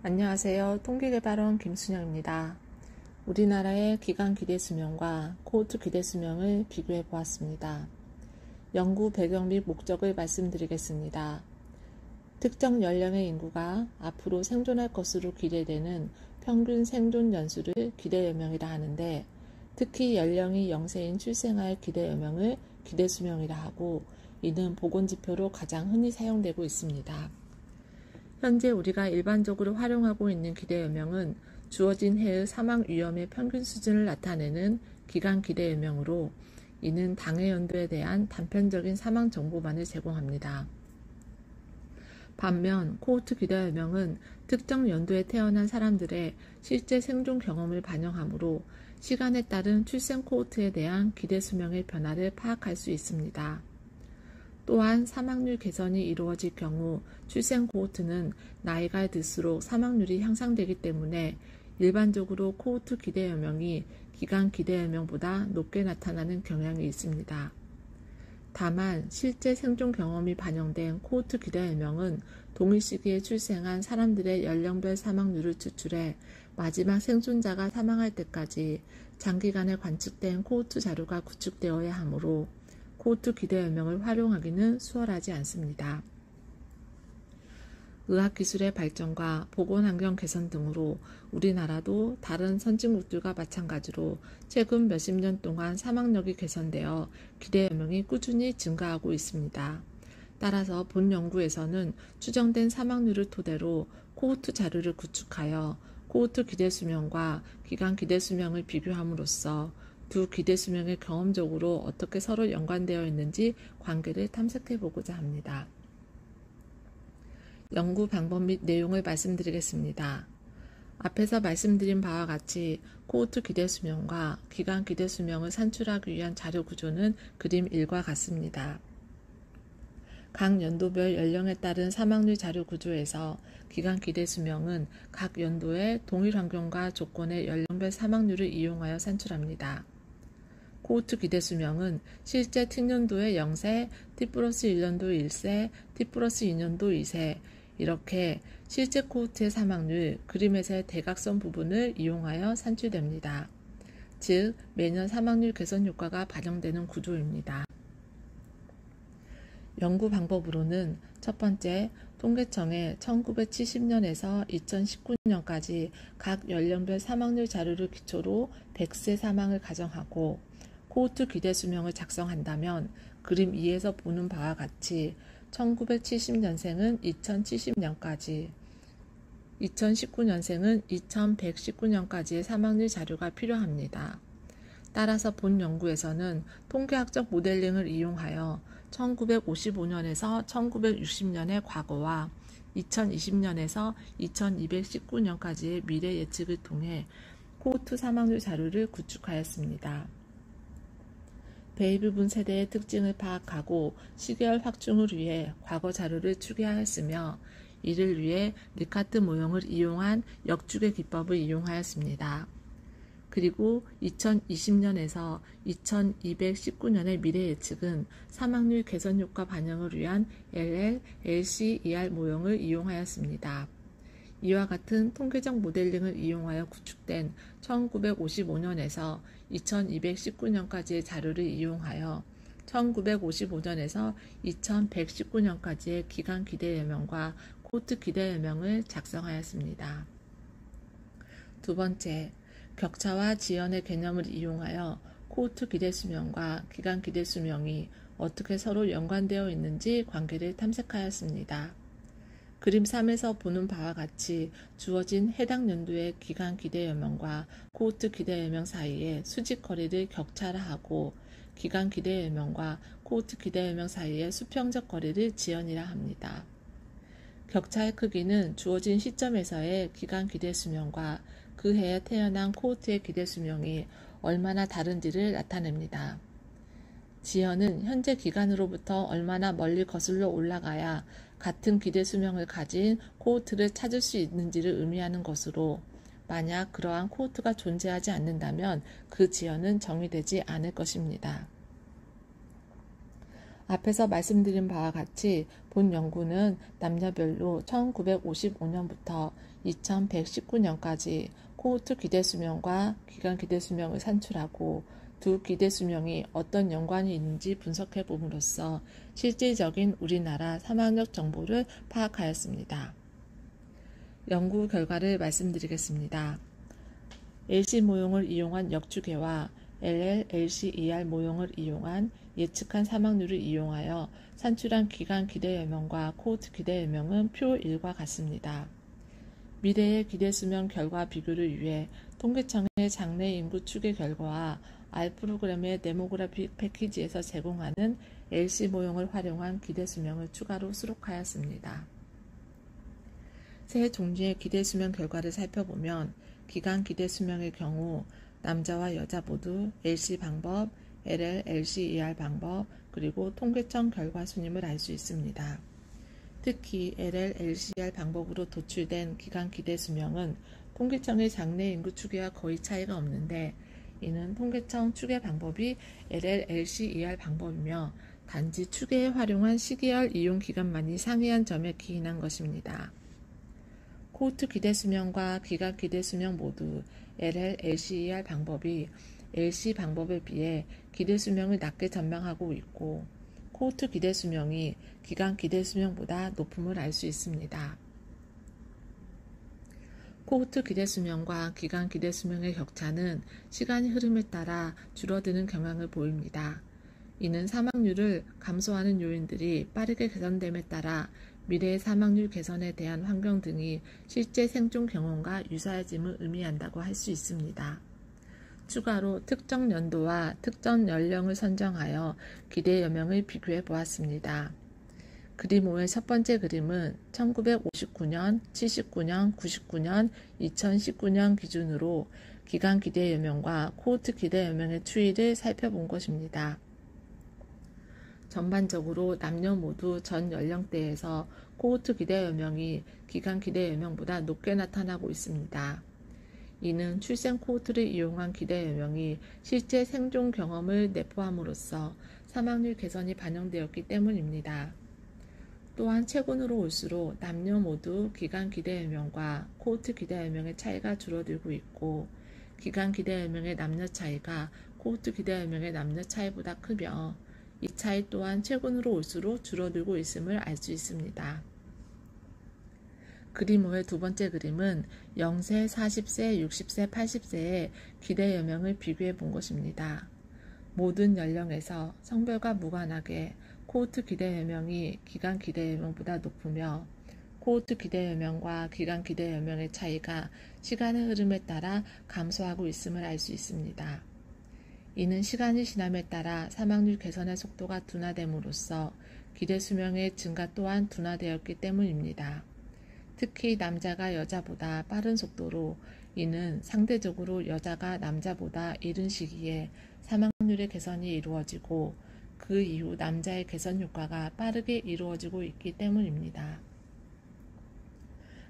안녕하세요. 통계개발원 김순영입니다. 우리나라의 기간 기대 수명과 코호트 기대 수명을 비교해 보았습니다. 연구 배경 및 목적을 말씀드리겠습니다. 특정 연령의 인구가 앞으로 생존할 것으로 기대되는 평균 생존 연수를 기대 여명이라 하는데, 특히 연령이 0세인 출생아의 기대 여명을 기대 수명이라 하고, 이는 보건지표로 가장 흔히 사용되고 있습니다. 현재 우리가 일반적으로 활용하고 있는 기대 여명은 주어진 해의 사망 위험의 평균 수준을 나타내는 기간 기대 여명으로, 이는 당해 연도에 대한 단편적인 사망 정보만을 제공합니다. 반면 코호트 기대 여명은 특정 연도에 태어난 사람들의 실제 생존 경험을 반영하므로 시간에 따른 출생 코호트에 대한 기대 수명의 변화를 파악할 수 있습니다. 또한 사망률 개선이 이루어질 경우 출생 코호트는 나이가 들수록 사망률이 향상되기 때문에 일반적으로 코호트 기대 여명이 기간 기대 여명보다 높게 나타나는 경향이 있습니다. 다만 실제 생존 경험이 반영된 코호트 기대 여명은 동일 시기에 출생한 사람들의 연령별 사망률을 추출해 마지막 생존자가 사망할 때까지 장기간에 관측된 코호트 자료가 구축되어야 하므로 코호트 기대 여명을 활용하기는 수월하지 않습니다. 의학기술의 발전과 보건환경 개선 등으로 우리나라도 다른 선진국들과 마찬가지로 최근 몇십 년 동안 사망력이 개선되어 기대 여명이 꾸준히 증가하고 있습니다. 따라서 본 연구에서는 추정된 사망률을 토대로 코호트 자료를 구축하여 코호트 기대 수명과 기간 기대 수명을 비교함으로써 두 기대 수명이 경험적으로 어떻게 서로 연관되어 있는지 관계를 탐색해 보고자 합니다. 연구 방법 및 내용을 말씀드리겠습니다. 앞에서 말씀드린 바와 같이 코호트 기대 수명과 기간 기대 수명을 산출하기 위한 자료 구조는 그림 1과 같습니다. 각 연도별 연령에 따른 사망률 자료 구조에서 기간 기대 수명은 각 연도의 동일 환경과 조건의 연령별 사망률을 이용하여 산출합니다. 코호트 기대 수명은 실제 T년도의 0세, T+1년도 1세, T+2년도 2세, 이렇게 실제 코호트의 사망률, 그림에서의 대각선 부분을 이용하여 산출됩니다. 즉, 매년 사망률 개선 효과가 반영되는 구조입니다. 연구 방법으로는 첫 번째, 통계청에 1970년에서 2019년까지 각 연령별 사망률 자료를 기초로 100세 사망을 가정하고 코호트 기대 수명을 작성한다면 그림 2에서 보는 바와 같이 1970년생은 2070년까지, 2019년생은 2119년까지의 사망률 자료가 필요합니다. 따라서 본 연구에서는 통계학적 모델링을 이용하여 1955년에서 1960년의 과거와 2020년에서 2219년까지의 미래 예측을 통해 코호트 사망률 자료를 구축하였습니다. 베이비붐 세대의 특징을 파악하고 시계열 확충을 위해 과거 자료를 추계하였으며, 이를 위해 리카트 모형을 이용한 역추계 기법을 이용하였습니다. 그리고 2020년에서 2219년의 미래 예측은 사망률 개선 효과 반영을 위한 LL, LCER 모형을 이용하였습니다. 이와 같은 통계적 모델링을 이용하여 구축된 1955년에서 2219년까지의 자료를 이용하여 1955년에서 2119년까지의 기간 기대 여명과 코호트 기대 여명을 작성하였습니다. 두 번째, 격차와 지연의 개념을 이용하여 코호트 기대 수명과 기간 기대 수명이 어떻게 서로 연관되어 있는지 관계를 탐색하였습니다. 그림 3에서 보는 바와 같이 주어진 해당 연도의 기간 기대 여명과 코호트 기대 여명 사이의 수직 거리를 격차라하고, 기간 기대 여명과 코호트 기대 여명 사이의 수평적 거리를 지연이라 합니다. 격차의 크기는 주어진 시점에서의 기간 기대 수명과 그 해에 태어난 코호트의 기대 수명이 얼마나 다른지를 나타냅니다. 지연은 현재 기간으로부터 얼마나 멀리 거슬러 올라가야 같은 기대 수명을 가진 코호트를 찾을 수 있는지를 의미하는 것으로, 만약 그러한 코호트가 존재하지 않는다면 그 지연은 정의되지 않을 것입니다. 앞에서 말씀드린 바와 같이 본 연구는 남녀별로 1955년부터 2119년까지 코호트 기대수명과 기간 기대수명을 산출하고 두 기대수명이 어떤 연관이 있는지 분석해 봄으로써 실질적인 우리나라 사망력 정보를 파악하였습니다. 연구 결과를 말씀드리겠습니다. LC 모형을 이용한 역추계와 LL, LC, ER 모형을 이용한 예측한 사망률을 이용하여 산출한 기간 기대여명과 코호트 기대여명은 표 1과 같습니다. 미래의 기대수명 결과 비교를 위해 통계청의 장래 인구 추계 결과와 R 프로그램의 데모그래픽 패키지에서 제공하는 LC 모형을 활용한 기대수명을 추가로 수록하였습니다. 세 종류의 기대수명 결과를 살펴보면 기간 기대수명의 경우 남자와 여자 모두 LC 방법, LL, LC, ER 방법, 그리고 통계청 결과 순임을 알 수 있습니다. 특히 LL, LC, ER 방법으로 도출된 기간 기대수명은 통계청의 장래 인구 추계와 거의 차이가 없는데 이는 통계청 추계 방법이 LL, LC, ER 방법이며 단지 추계에 활용한 시계열 이용 기간만이 상이한 점에 기인한 것입니다. 코호트 기대수명과 기간 기대수명 모두 LL, LC, ER 방법이 LC 방법에 비해 기대수명을 낮게 전망하고 있고 코호트 기대수명이 기간 기대수명보다 높음을 알 수 있습니다. 코호트 기대수명과 기간 기대수명의 격차는 시간의 흐름에 따라 줄어드는 경향을 보입니다. 이는 사망률을 감소하는 요인들이 빠르게 개선됨에 따라 미래의 사망률 개선에 대한 환경 등이 실제 생존 경험과 유사해짐을 의미한다고 할 수 있습니다. 추가로 특정 연도와 특정 연령을 선정하여 기대 여명을 비교해 보았습니다. 그림 5의 첫 번째 그림은 1959년, 79년, 99년, 2019년 기준으로 기간 기대 여명과 코호트 기대 여명의 추이를 살펴본 것입니다. 전반적으로 남녀 모두 전 연령대에서 코호트 기대 여명이 기간 기대 여명보다 높게 나타나고 있습니다. 이는 출생 코호트를 이용한 기대 여명이 실제 생존 경험을 내포함으로써 사망률 개선이 반영되었기 때문입니다. 또한 최근으로 올수록 남녀 모두 기간 기대 여명과 코호트 기대 여명의 차이가 줄어들고 있고 기간 기대 여명의 남녀 차이가 코호트 기대 여명의 남녀 차이보다 크며 이 차이 또한 최근으로 올수록 줄어들고 있음을 알 수 있습니다. 그림 5의 두 번째 그림은 0세, 40세, 60세, 80세의 기대 여명을 비교해 본 것입니다. 모든 연령에서 성별과 무관하게 코호트 기대 여명이 기간 기대 여명보다 높으며 코호트 기대 여명과 기간 기대 여명의 차이가 시간의 흐름에 따라 감소하고 있음을 알 수 있습니다. 이는 시간이 지남에 따라 사망률 개선의 속도가 둔화됨으로써 기대 수명의 증가 또한 둔화되었기 때문입니다. 특히 남자가 여자보다 빠른 속도로 이는 상대적으로 여자가 남자보다 이른 시기에 사망률의 개선이 이루어지고 그 이후 남자의 개선 효과가 빠르게 이루어지고 있기 때문입니다.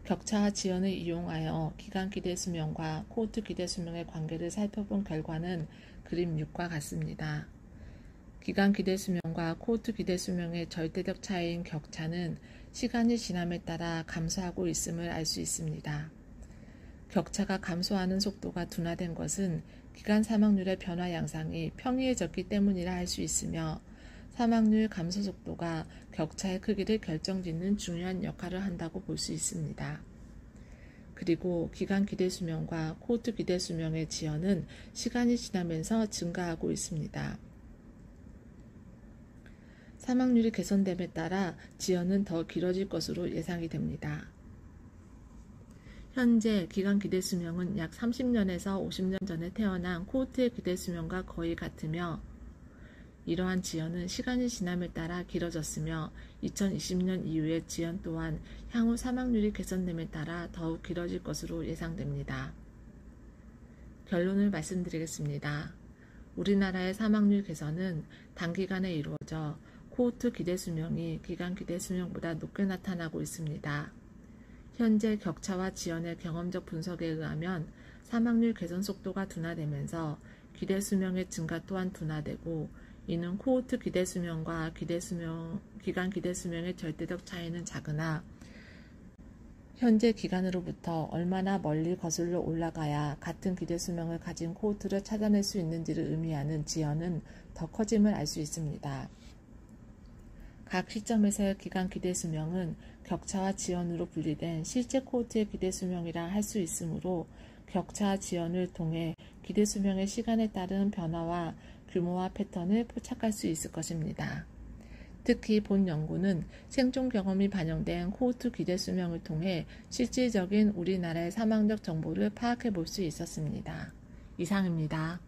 격차와 지연을 이용하여 기간 기대 수명과 코호트 기대 수명의 관계를 살펴본 결과는 그림 6과 같습니다. 기간 기대 수명과 코호트 기대 수명의 절대적 차이인 격차는 시간이 지남에 따라 감소하고 있음을 알 수 있습니다. 격차가 감소하는 속도가 둔화된 것은 기간 사망률의 변화 양상이 평이해졌기 때문이라 할 수 있으며 사망률 감소 속도가 격차의 크기를 결정짓는 중요한 역할을 한다고 볼 수 있습니다. 그리고 기간 기대 수명과 코호트 기대 수명의 지연은 시간이 지나면서 증가하고 있습니다. 사망률이 개선됨에 따라 지연은 더 길어질 것으로 예상이 됩니다. 현재 기간 기대 수명은 약 30년에서 50년 전에 태어난 코호트의 기대 수명과 거의 같으며 이러한 지연은 시간이 지남에 따라 길어졌으며 2020년 이후의 지연 또한 향후 사망률이 개선됨에 따라 더욱 길어질 것으로 예상됩니다. 결론을 말씀드리겠습니다. 우리나라의 사망률 개선은 단기간에 이루어져 코호트 기대 수명이 기간 기대 수명보다 높게 나타나고 있습니다. 현재 격차와 지연의 경험적 분석에 의하면 사망률 개선 속도가 둔화되면서 기대 수명의 증가 또한 둔화되고 이는 코호트 기대수명과 기간 기대수명의 절대적 차이는 작으나 현재 기간으로부터 얼마나 멀리 거슬러 올라가야 같은 기대수명을 가진 코호트를 찾아낼 수 있는지를 의미하는 지연은 더 커짐을 알 수 있습니다. 각 시점에서의 기간 기대수명은 격차와 지연으로 분리된 실제 코호트의 기대수명이라 할 수 있으므로 격차와 지연을 통해 기대수명의 시간에 따른 변화와 규모와 패턴을 포착할 수 있을 것입니다. 특히 본 연구는 생존 경험이 반영된 코호트 기대수명을 통해 실질적인 우리나라의 사망적 정보를 파악해 볼 수 있었습니다. 이상입니다.